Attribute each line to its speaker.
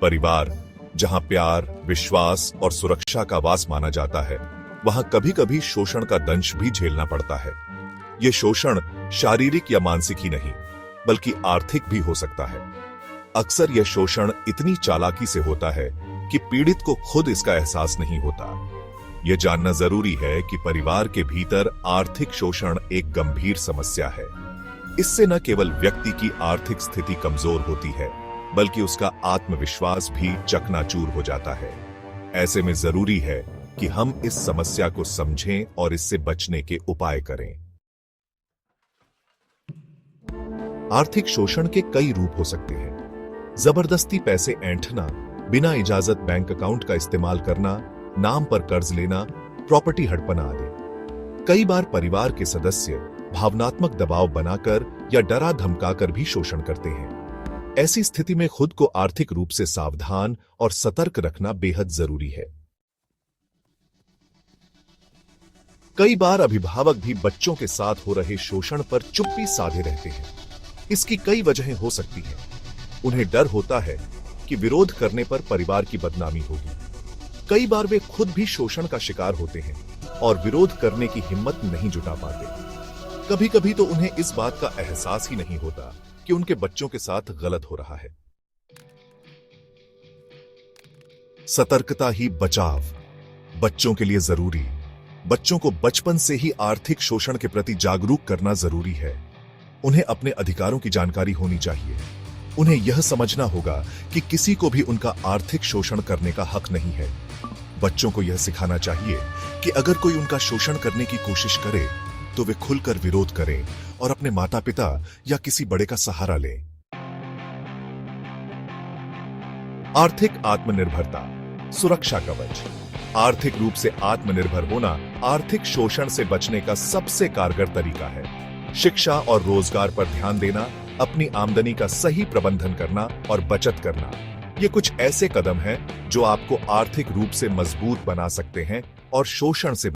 Speaker 1: परिवार, जहां प्यार, विश्वास और सुरक्षा का वास माना जाता है, वहां कभी-कभी शोषण का दंश भी झेलना पड़ता है। यह शोषण शारीरिक या मानसिक ही नहीं, बल्कि आर्थिक भी हो सकता है। अक्सर यह शोषण इतनी चालाकी से होता है कि पीड़ित को खुद इसका एहसास नहीं होता। यह जानना जरूरी है कि परिवार के भीतर आर्थिक शोषण एक गंभीर समस्या है। इससे न केवल व्यक्ति की आर्थिक स्थिति कमजोर होती है, बल्कि उसका आत्मविश्वास भी चकनाचूर हो जाता है। ऐसे में जरूरी है कि हम इस समस्या को समझें और इससे बचने के उपाय करें। आर्थिक शोषण के कई रूप हो सकते हैं। जबरदस्ती पैसे ऐंठना, बिना इजाजत बैंक अकाउंट का इस्तेमाल करना, नाम पर कर्ज लेना, प्रॉपर्टी हड़पना आदि। कई बार परिवार के सदस्य भावनात्मक दबाव बनाकर या डरा धमकाकर भी शोषण करते हैं। ऐसी स्थिति में खुद को आर्थिक रूप से सावधान और सतर्क रखना बेहद जरूरी है। कई बार अभिभावक भी बच्चों के साथ हो रहे शोषण पर चुप्पी साधे रहते हैं। इसकी कई वजहें हो सकती हैं। उन्हें डर होता है कि विरोध करने पर परिवार की बदनामी होगी। कई बार वे खुद भी शोषण का शिकार होते हैं और विरोध करने की हिम्मत नहीं जुटा पाते। कभी कभी तो उन्हें इस बात का एहसास ही नहीं होता कि उनके बच्चों के साथ गलत हो रहा है। सतर्कता ही बचाव। बच्चों के लिए जरूरी। बच्चों को बचपन से ही आर्थिक शोषण के प्रति जागरूक करना जरूरी है। उन्हें अपने अधिकारों की जानकारी होनी चाहिए। उन्हें यह समझना होगा कि किसी को भी उनका आर्थिक शोषण करने का हक नहीं है। बच्चों को यह सिखाना चाहिए कि अगर कोई उनका शोषण करने की कोशिश करे तो वे खुलकर विरोध करें और अपने माता पिता या किसी बड़े का सहारा लें। आर्थिक आत्मनिर्भरता, सुरक्षा कवच। आर्थिक रूप से आत्मनिर्भर होना आर्थिक शोषण से बचने का सबसे कारगर तरीका है। शिक्षा और रोजगार पर ध्यान देना, अपनी आमदनी का सही प्रबंधन करना और बचत करना, ये कुछ ऐसे कदम हैं जो आपको आर्थिक रूप से मजबूत बना सकते हैं और शोषण से